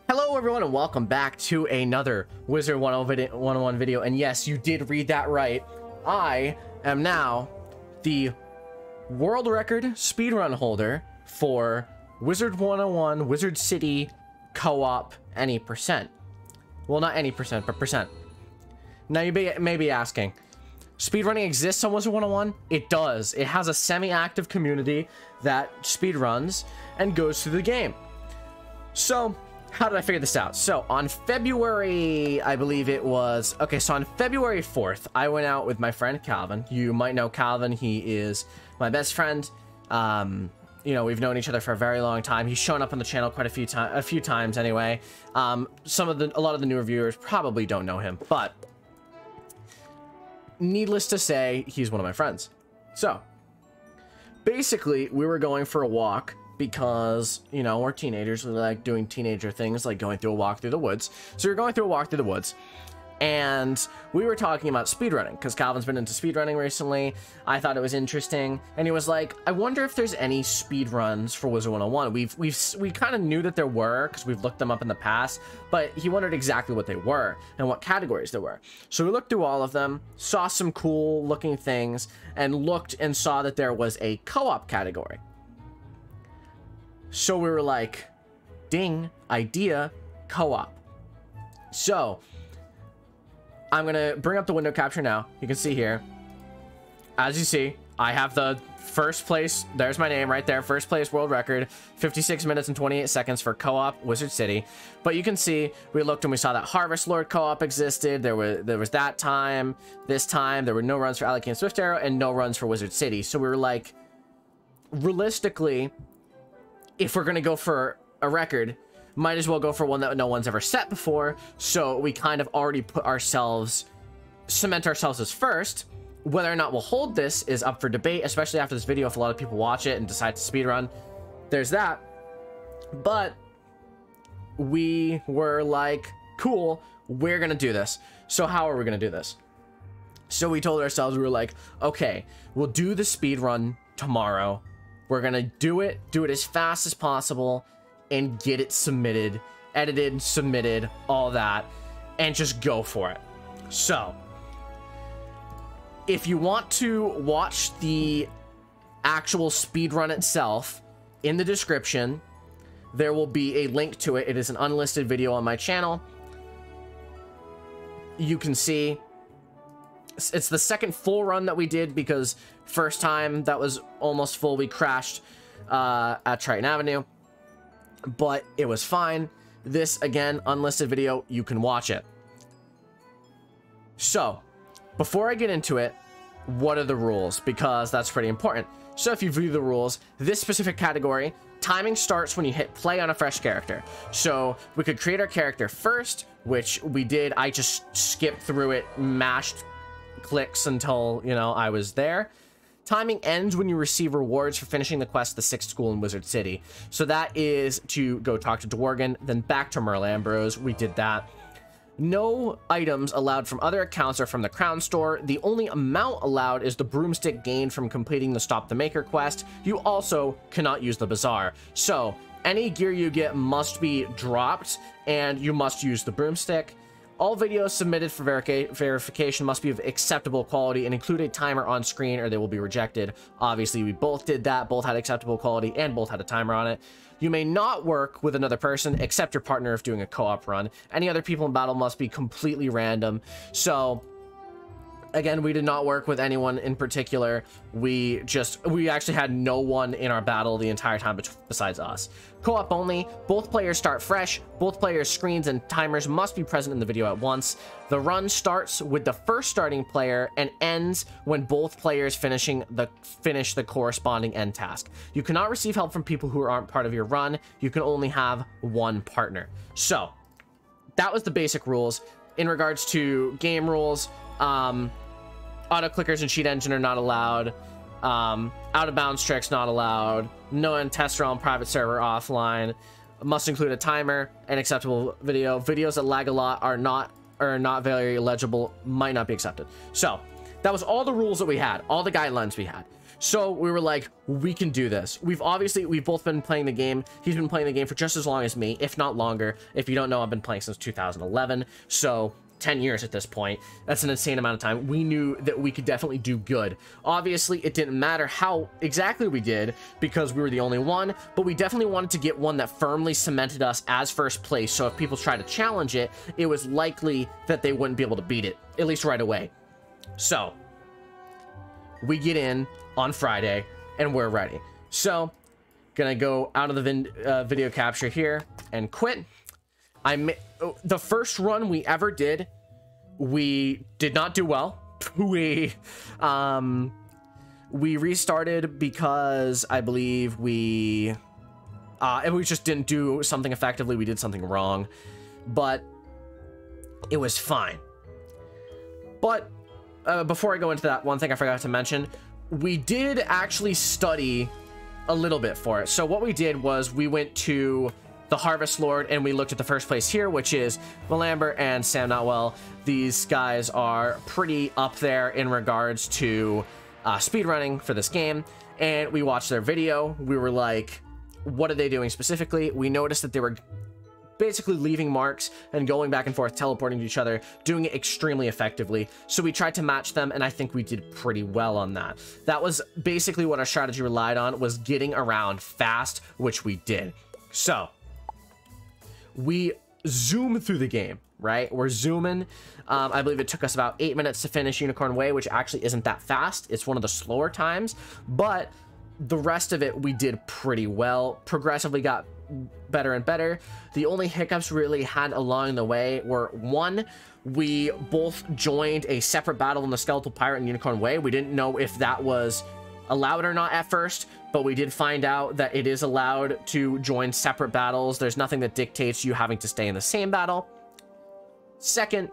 Hello everyone and welcome back to another Wizard101 video. And yes, you did read that right. I am now the world record speedrun holder for Wizard101 Wizard City co-op any percent. Well, not any percent, but percent. Now you may be asking, speedrunning exists on Wizard101? It does. It has a semi-active community that speedruns and goes through the game. So how did I figure this out? So on February, I believe it was, okay, so on February 4th, I went out with my friend Calvin. You might know Calvin. He is my best friend. You know, we've known each other for a very long time. He's shown up on the channel quite a few times anyway. A lot of the newer viewers probably don't know him, but needless to say, he's one of my friends. So basically, we were going for a walk because, you know, we're teenagers. We like doing teenager things, like going through a walk through the woods. So we're going through a walk through the woods, and we were talking about speedrunning because Calvin's been into speedrunning recently. I thought it was interesting, and he was like, I wonder if there's any speedruns for Wizard101. We kind of knew that there were because we've looked them up in the past, but he wondered exactly what they were and what categories there were. So we looked through all of them, saw some cool looking things, and looked and saw that there was a co-op category. So we were like, ding, idea, co-op. So I'm gonna bring up the window capture now. You can see here, as you see, I have the first place. There's my name right there. First place world record, 56 minutes and 28 seconds for co-op Wizard City. But you can see, we looked and we saw that Harvest Lord co-op existed. There was that time. This time, there were no runs for Alley and Swift Arrow and no runs for Wizard City. So we were like, realistically, if we're gonna go for a record, might as well go for one that no one's ever set before. So we kind of already cement ourselves as first. Whether or not we'll hold this is up for debate, especially after this video, if a lot of people watch it and decide to speedrun. There's that. But we were like, cool, we're gonna do this. So how are we gonna do this? So we told ourselves, we were like, okay, we'll do the speedrun tomorrow. We're gonna do it as fast as possible, and get it submitted, edited, submitted, all that, and just go for it. So if you want to watch the actual speedrun itself, in the description there will be a link to it. It is an unlisted video on my channel. You can see it's the second full run that we did, because first time that was almost full, we crashed at Triton Avenue, but it was fine. This, again, unlisted video, you can watch it. So before I get into it, what are the rules? Because that's pretty important. So if you view the rules, this specific category, timing starts when you hit play on a fresh character. So we could create our character first, which we did. I just skipped through it, mashed clicks until, you know, I was there. Timing ends when you receive rewards for finishing the quest, the 6th school in Wizard City. So that is to go talk to Dworgen, then back to Merle Ambrose. We did that. No items allowed from other accounts or from the Crown Store. The only amount allowed is the broomstick gained from completing the Stop the Maker quest. You also cannot use the bazaar. So any gear you get must be dropped, and you must use the broomstick. All videos submitted for verification must be of acceptable quality and include a timer on screen, or they will be rejected. Obviously, we both did that. Both had acceptable quality and both had a timer on it. You may not work with another person except your partner if doing a co-op run. Any other people in battle must be completely random. So again, we did not work with anyone in particular. We actually had no one in our battle the entire time besides us. Co-op only. Both players start fresh. Both players' screens and timers must be present in the video at once. The run starts with the first starting player and ends when both players finish the corresponding end task. You cannot receive help from people who aren't part of your run. You can only have one partner. So that was the basic rules. In regards to game rules, auto clickers and cheat engine are not allowed. Out of bounds tricks not allowed. No tester on private server offline. Must include a timer and acceptable video. Videos that lag a lot are not very legible, might not be accepted. So that was all the rules that we had, all the guidelines we had. So we were like, we can do this. We've both been playing the game. He's been playing the game for just as long as me, if not longer. If you don't know, I've been playing since 2011. So 10 years at this point. That's an insane amount of time. We knew that we could definitely do good. Obviously, it didn't matter how exactly we did because we were the only one, but we definitely wanted to get one that firmly cemented us as first place. So if people tried to challenge it, it was likely that they wouldn't be able to beat it, at least right away. So we get in on Friday and we're ready. So gonna go out of the video capture here and quit. The first run we ever did, we did not do well. We restarted because I believe we just didn't do something effectively. We did something wrong, but it was fine. But before I go into that, one thing I forgot to mention, we did actually study a little bit for it. So what we did was we went to the Harvest Lord and we looked at the first place here, which is Malambert and Sam Notwell. These guys are pretty up there in regards to speedrunning for this game, and we watched their video. We were like, what are they doing specifically? We noticed that they were basically leaving marks and going back and forth, teleporting to each other, doing it extremely effectively. So we tried to match them, and I think we did pretty well on that. That was basically what our strategy relied on, was getting around fast, which we did. So we zoom through the game, right? We're zooming. I believe it took us about 8 minutes to finish Unicorn Way, which actually isn't that fast. It's one of the slower times, but the rest of it we did pretty well. Progressively got better and better. The only hiccups we really had along the way were, one, we both joined a separate battle in the Skeletal Pirate and Unicorn Way. We didn't know if that was allowed or not at first, but we did find out that it is allowed to join separate battles. There's nothing that dictates you having to stay in the same battle. Second,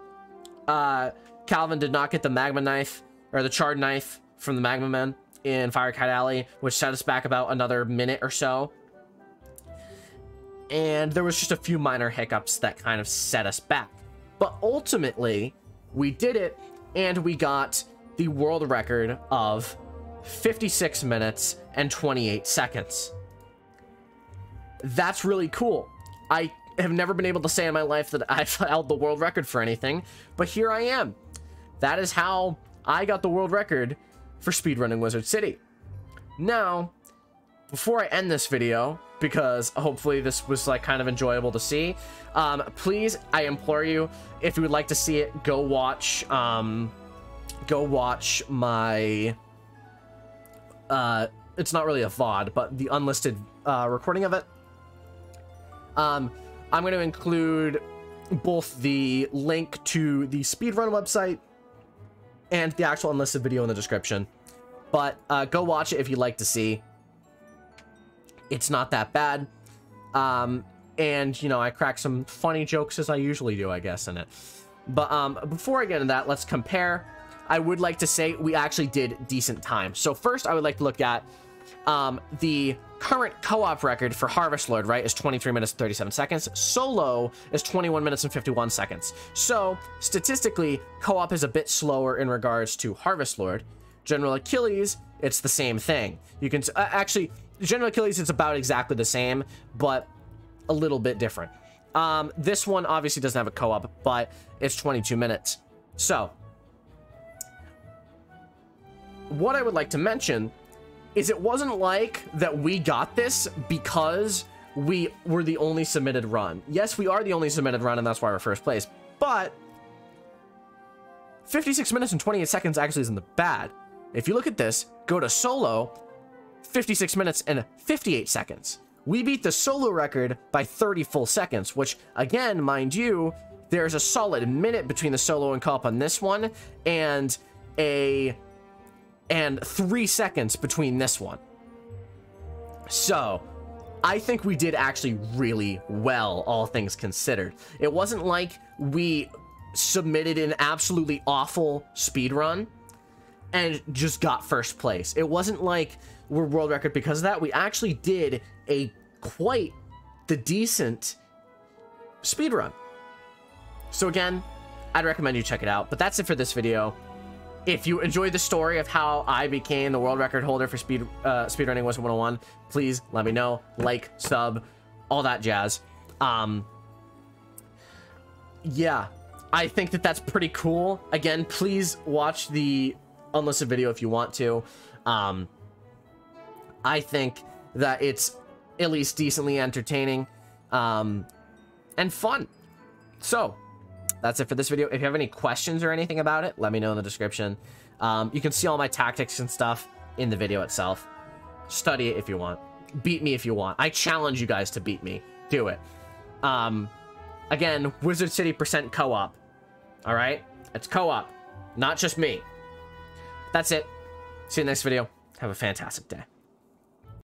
Calvin did not get the magma knife, or the charred knife from the magma men in Firekite Alley, which set us back about another minute or so. And there was just a few minor hiccups that kind of set us back. But ultimately, we did it, and we got the world record of 56 minutes and 28 seconds. That's really cool. I have never been able to say in my life that I've held the world record for anything, but here I am. That is how I got the world record for speedrunning Wizard City. Now, before I end this video, because hopefully this was like kind of enjoyable to see, please, I implore you, if you would like to see it, go watch my it's not really a VOD, but the unlisted recording of it. I'm going to include both the link to the speedrun website and the actual unlisted video in the description. But go watch it if you'd like to see. It's not that bad. And, you know, I crack some funny jokes as I usually do, I guess, in it. But before I get into that, let's compare. I would like to say we actually did decent time. So first, I would like to look at the current co-op record for Harvest Lord, right, is 23 minutes and 37 seconds. Solo is 21 minutes and 51 seconds. So statistically, co-op is a bit slower in regards to Harvest Lord. General Achilles, it's the same thing. You can actually, General Achilles, it's about exactly the same, but a little bit different. This one obviously doesn't have a co-op, but it's 22 minutes. So what I would like to mention is it wasn't like that we got this because we were the only submitted run. Yes, we are the only submitted run, and that's why we're first place, but 56 minutes and 28 seconds actually isn't bad. If you look at this, go to solo, 56 minutes and 58 seconds. We beat the solo record by 30 full seconds, which, again, mind you, there's a solid minute between the solo and co-op on this one, and 3 seconds between this one. So I think we did actually really well, all things considered. It wasn't like we submitted an absolutely awful speedrun and just got first place. It wasn't like we're world record because of that. We actually did a quite the decent speedrun. So again, I'd recommend you check it out. But that's it for this video. If you enjoyed the story of how I became the world record holder for speedrunning Wizard101, please let me know. Like, sub, all that jazz. Yeah, I think that that's pretty cool. Again, please watch the unlisted video if you want to. I think that it's at least decently entertaining and fun. So that's it for this video. If you have any questions or anything about it, let me know in the description. You can see all my tactics and stuff in the video itself. Study it if you want. Beat me if you want. I challenge you guys to beat me. Do it. Again, Wizard City % co-op. All right? It's co-op, not just me. That's it. See you in the next video. Have a fantastic day.